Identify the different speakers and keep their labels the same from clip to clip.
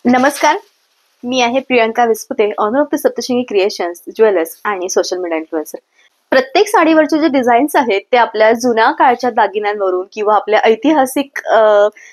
Speaker 1: नमस्कार. मी आहे Priyanka Vispute, owner of the Saptashrungi creations, jewellers आणि सोशल मीडिया इन्फ्लुएन्सर. प्रत्येक साडीवरचे जे डिझाईन्स आहेत ते आपल्या जुन्या काळच्या दागिन्यांवरून किंवा आपल्या ऐतिहासिक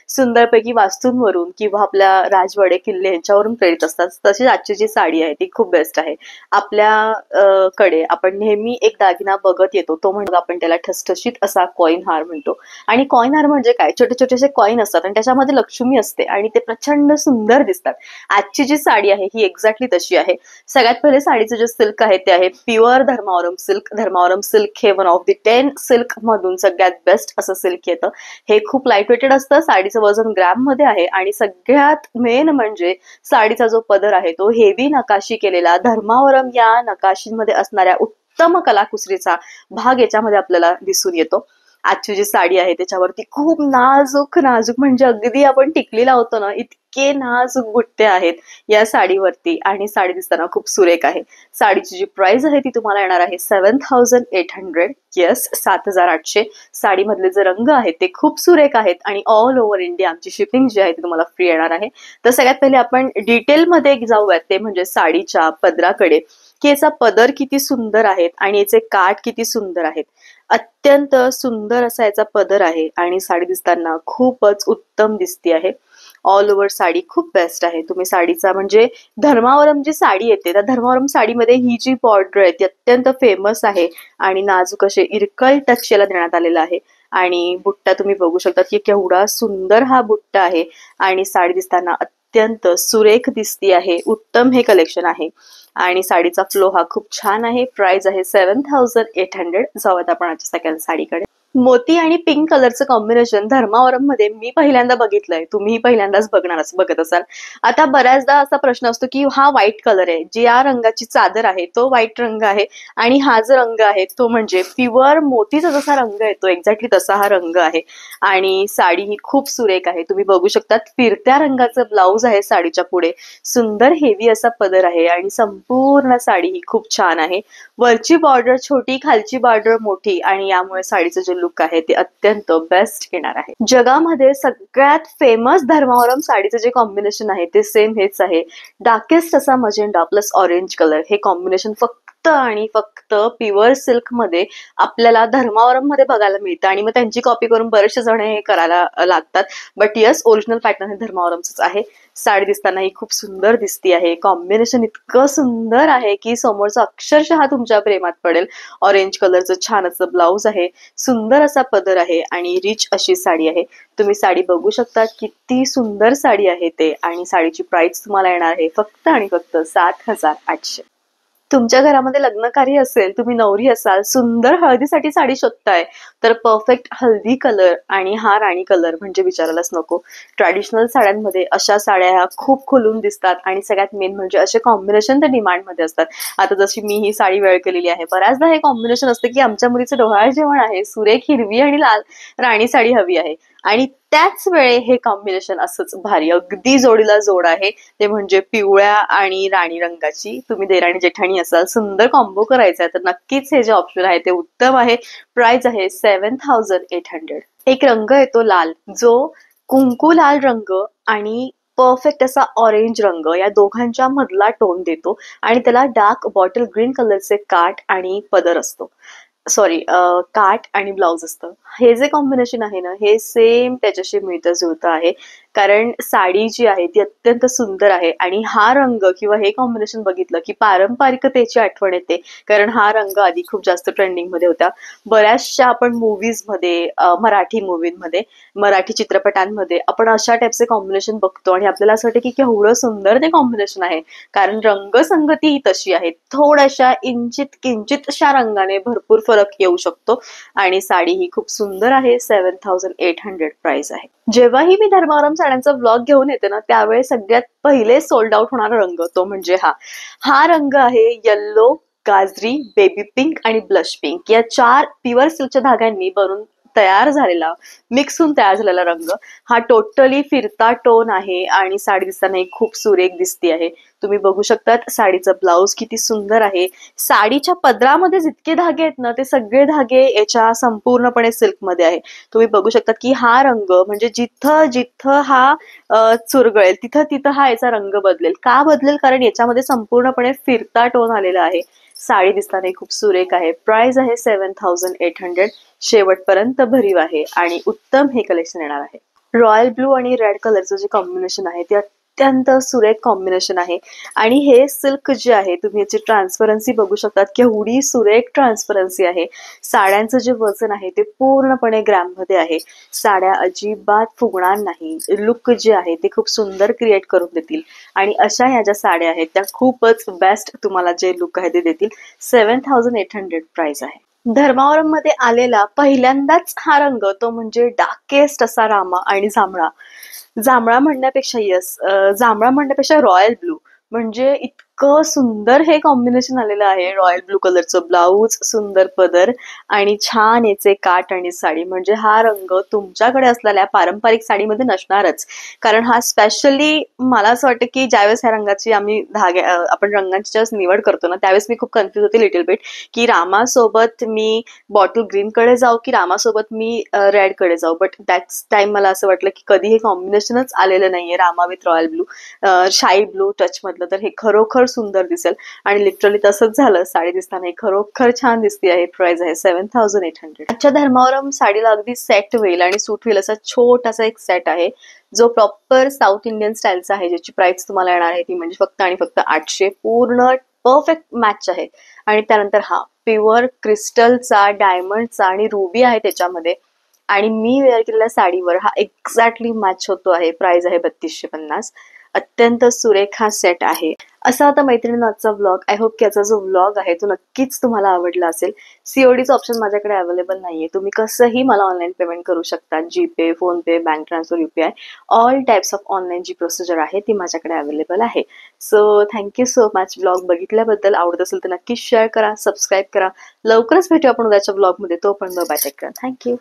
Speaker 1: सुंदरपैकी वास्तूंवरून किंवा आपल्या राजवाडे किल्ले यांच्यावरून प्रेरित असतात. तशीच आजची जी साडी आहे ती खूप बेस्ट आहे. आपल्या कडे आपण नेहमी एक दागिना बघत येतो, तो म्हणजे आपण त्याला ठसठशीत असा कॉइन हार म्हणतो. आणि कॉइन हार म्हणजे काय, छोटे छोटेसे कॉइन असतात आणि त्याच्यामध्ये लक्ष्मी असते आणि ते प्रचंड सुंदर दिसतात. आजची जी साडी आहे ही एक्झॅक्टली तशी आहे. सगळ्यात पहिले साडीचं जे सिल्क आहे ते आहे pure Dharmavaram silk. Dharmavaram silk हे वन ऑफ द 10 सिल्क मधून सगळ्यात बेस्ट असं सिल्क येतं. हे खूप लाईट वेटेड असतं. साडीचं वजन ग्रॅम मध्ये आहे आणि सगळ्यात मेन म्हणजे साडीचा जो पदर आहे तो हेवी नकाशी केलेला धर्मावरम या नकाशीमध्ये असणाऱ्या उत्तम कलाकुसरीचा भाग याच्यामध्ये आपल्याला दिसून येतो. आजची जी साडी आहे त्याच्यावरती खूप नाजूक नाजूक म्हणजे अगदी आपण टिकली लावतो ना इतके नाजूक बुट्टे आहेत या साडीवरती आणि साडी दिसताना खूप सुरेख आहे. साडीची जी प्राइस आहे ती तुम्हाला येणार आहे 7,800. येस, 7,800. साडीमधले जे रंग आहेत ते खूप सुरेख आहेत आणि ऑल ओव्हर इंडिया आमची शिपिंग जी आहे ती तुम्हाला फ्री येणार आहे. तर सगळ्यात पहिले आपण डिटेलमध्ये जाऊयात, ते म्हणजे साडीच्या पदराकडे, की याचा पदर किती सुंदर आहेत आणि याचे काठ किती सुंदर आहेत. अत्यंत सुंदर असा याचा पदर आहे आणि साडी दिसताना खूपच उत्तम दिसती आहे. ऑल ओव्हर साडी खूप बेस्ट आहे. तुम्ही साडीचा म्हणजे धर्मावरम जी साडी येते त्या धर्मावरम साडीमध्ये ही जी बॉर्डर आहे ती अत्यंत फेमस आहे आणि नाजूक असे इरकल टच याला देण्यात आलेला आहे. आणि बुट्टा तुम्ही बघू शकता की केवढा सुंदर हा बुट्टा आहे आणि साडी दिसताना अत्यंत सुरेख दिसती आहे. उत्तम हे कलेक्शन आहे आणि साडीचा फ्लो हा खूप छान आहे. प्राइस आहे 7,800. जाऊयात आपण आजच्या सेकंड साडीकडे. मोती आणि पिंक कलरचं कॉम्बिनेशन धर्मावरम मध्ये मी पहिल्यांदा बघितलंय, तुम्ही पहिल्यांदाच बघत असाल. आता बऱ्याचदा असा प्रश्न असतो की हा व्हाईट कलर आहे, जी या रंगाची चादर आहे तो व्हाईट रंग आहे आणि हा जो रंग आहे तो म्हणजे प्युअर मोतीचा जसा रंग येतो एक्झॅक्टली तसा हा रंग आहे. आणि साडी ही खूप सुरेख आहे. तुम्ही बघू शकता फिरत्या रंगाचं ब्लाऊज आहे साडीच्या पुढे. सुंदर हेवी असा पदर आहे आणि संपूर्ण साडी ही खूप छान आहे. वरची बॉर्डर छोटी, खालची बॉर्डर मोठी आणि यामुळे साडीचं जे लुक आहे ते अत्यंत बेस्ट येणार आहे. जगामध्ये सगळ्यात फेमस धर्मावरम साडीचं जे कॉम्बिनेशन आहे ते सेम हेच आहे. डार्केस्ट असा मजेंडा प्लस ऑरेंज कलर हे कॉम्बिनेशन फक्त आणि फक्त प्युअर सिल्क मध्ये आपल्याला धर्मावरम मध्ये बघायला मिळतं आणि मग त्यांची कॉपी करून बरेचसे जण हे करायला लागतात. बट यस, ओरिजिनल पॅटर्न हे धर्मावरमच आहे. साडी दिसताना ही खूप सुंदर दिसती आहे. कॉम्बिनेशन इतकं सुंदर आहे की समोरचा अक्षरशः तुमच्या प्रेमात पडेल. ऑरेंज कलरचं छान असं ब्लाऊज आहे, सुंदर असा पदर आहे आणि रिच अशी साडी आहे. तुम्ही साडी बघू शकता किती सुंदर साडी आहे ते. आणि साडीची प्राइस तुम्हाला येणार आहे फक्त आणि फक्त 7,800. तुमच्या घरामध्ये लग्न कार्य असेल, तुम्ही नवरी असाल, सुंदर हळदीसाठी साडी शोधताय, तर परफेक्ट हल्दी कलर आणि हा राणी कलर म्हणजे विचारायलाच नको. ट्रॅडिशनल साड्यांमध्ये अशा साड्या ह्या खूप खुलून दिसतात आणि सगळ्यात मेन म्हणजे असे कॉम्बिनेशन ते डिमांडमध्ये असतात. आता जशी मी ही साडी वेअर केलेली आहे, बऱ्याचदा हे कॉम्बिनेशन असतं की आमच्या मुलीचं डोहाळ जेवण आहे, सुरेख हिरवी आणि लाल राणी साडी हवी आहे आणि त्याच वेळे हे कॉम्बिनेशन असंच भारी अगदी जोडीला जोड आहे. ते म्हणजे पिवळ्या आणि राणी रंगाची. तुम्ही देराणी जेठाणी असाल, सुंदर कॉम्बो करायचा आहे तर नक्कीच हे जे ऑप्शन आहे ते उत्तम आहे. प्राइस आहे 7,800. एक रंग येतो लाल, जो कुंकू लाल रंग आणि परफेक्ट असा ऑरेंज रंग या दोघांच्या मधला टोन देतो आणि त्याला डार्क बॉटल ग्रीन कलरचे काठ आणि पदर असतो. सॉरी, काठ आणि ब्लाउज असतं. हे जे कॉम्बिनेशन आहे ना हे सेम त्याच्याशी मिळतं जुळतं आहे. कारण साडी जी आहे ती अत्यंत सुंदर आहे आणि हा रंग किंवा हे कॉम्बिनेशन बघितलं की पारंपरिकतेची आठवण येते. कारण हा रंग आधी खूप जास्त ट्रेंडिंग मध्ये होता. बऱ्याचशा आपण मूवीज मध्ये, मराठी मूवीमध्ये, मराठी चित्रपटांमध्ये आपण अशा टाईपचे कॉम्बिनेशन बघतो आणि आपल्याला असं वाटतं की केवढं सुंदर ते कॉम्बिनेशन आहे. कारण रंगसंगती ही तशी आहे. थोड्याशा इंचित किंचितशा रंगाने भरपूर फरक येऊ शकतो आणि साडी ही खूप सुंदर आहे. 7,800 प्राइस आहे. जेव्हाही मी धर्मावरम साड्यांचा व्लॉग घेऊन येते ना त्यावेळेस सगळ्यात पहिले सोल्ड आउट होणारा रंग तो म्हणजे हा रंग आहे येल्लो, गाजरी, बेबी पिंक आणि ब्लश पिंक या 4 प्युअर सिल्कच्या धाग्यांनी बनून तयार झालेला, मिक्स होऊन तयार झालेला रंग. हा टोटली फिरता टोन आहे आणि साडी दिसताना खूप सुरेख दिसते आहे. तुम्ही बघू शकतात साडीचं ब्लाऊज किती सुंदर आहे. साडीच्या पदरामध्ये जितके धागे आहेत ना, ते सगळे धागे याच्या संपूर्णपणे सिल्कमध्ये आहे. तुम्ही बघू शकतात की हा रंग म्हणजे जिथं जिथं हा चुरगळेल तिथं तिथं हा याचा रंग बदलेल. का बदलेल? कारण याच्यामध्ये संपूर्णपणे फिरता टोन आलेला आहे. साडी दिसताना खूप सुरेख आहे. प्राइस आहे 7800. शेवटपर्यंत भरीव आहे आणि उत्तम हे कलेक्शन येणार आहे. रॉयल ब्लू आणि रेड कलरचं जे कॉम्बिनेशन आहे ते अत्यंत सुरेख कॉम्बिनेशन आहे आणि हे सिल्क जे आहे तुम्ही याची ट्रान्सपरन्सी बघू शकतात, केवढी सुरेख ट्रान्सपरन्सी आहे. साड्यांचं जे वजन आहे ते पूर्णपणे ग्रॅममध्ये आहे. साड्या अजिबात फुगणार नाही. लुक जे आहे ते खूप सुंदर क्रिएट करून देतील आणि अशा ह्या ज्या साड्या आहेत त्या खूपच बेस्ट तुम्हाला जे लुक आहे ते देतील. 7800 प्राइस आहे. धर्मावरम मध्ये आलेला पहिल्यांदाच हा रंग तो म्हणजे डार्केस्ट असा रामा आणि जांभळा. जांभळा म्हणण्यापेक्षा जांभळा म्हणण्यापेक्षा रॉयल ब्लू म्हणजे इतकं सुंदर हे कॉम्बिनेशन आलेलं आहे. रॉयल ब्लू कलरचं ब्लाऊज, सुंदर पदर आणि छान याचे काठ आणि साडी. म्हणजे हा रंग तुमच्याकडे असलेल्या पारंपरिक साडीमध्ये नसणारच, कारण हा स्पेशली मला असं वाटतं की ज्यावेळेस ह्या रंगाची आपण रंगांची ज्यावेळेस निवड करतो ना, त्यावेळेस मी खूप कन्फ्युज होते लिटिल बिट की रामासोबत मी बॉटल ग्रीन कडे जाऊ की रामासोबत मी रेड कडे जाऊ. बट दॅट्स टाइम मला असं वाटलं की कधी हे कॉम्बिनेशनच आलेलं नाहीये रामा विथ रॉयल ब्लू, शाई ब्लू टच मधलं, तर हे खरोखर सुंदर दिसेल आणि लिटरली तसंच झालं. साडी दिसताना खरोखर छान दिसते आहे. प्राइस आहे 7800. आजच्या धर्मावरम साडीला अगदी सेट होईल आणि सूट होईल असा छोटासा एक सेट आहे जो प्रॉपर साऊथ इंडियन स्टाईलचा आहे, ज्याची प्राइस तुम्हाला येणार आहे ती म्हणजे फक्त आणि फक्त 800. पूर्ण परफेक्ट मॅच आहे. आणि त्यानंतर हा प्युअर क्रिस्टलचा, डायमंडचा आणि रुबी आहे त्याच्यामध्ये आणि मी वेअर केलेल्या साडीवर हा एक्झॅक्टली मॅच होतो आहे. प्राइस आहे 3250. अत्यंत सुरेख हा सेट आहे. असा आता मैत्रिणींनो आजचा व्लॉग. आय होप की याचा जो व्लॉग आहे तो नक्कीच तुम्हाला आवडला असेल. सीओडीचं ऑप्शन माझ्याकडे अवेलेबल नाहीये. तुम्ही कसंही मला ऑनलाईन पेमेंट करू शकता. GPay, PhonePe, bank transfer, UPI, all types of online जी प्रोसिजर आहे ती माझ्याकडे अवेलेबल आहे. So thank you so much vlog बघितल्याबद्दल. आवडत असेल तर नक्कीच शेअर करा, सबस्क्राईब करा. लवकरच भेटू आपण उद्याच्या व्लॉगमध्ये. तो पण बाय, टेक केअर. थँक्यू.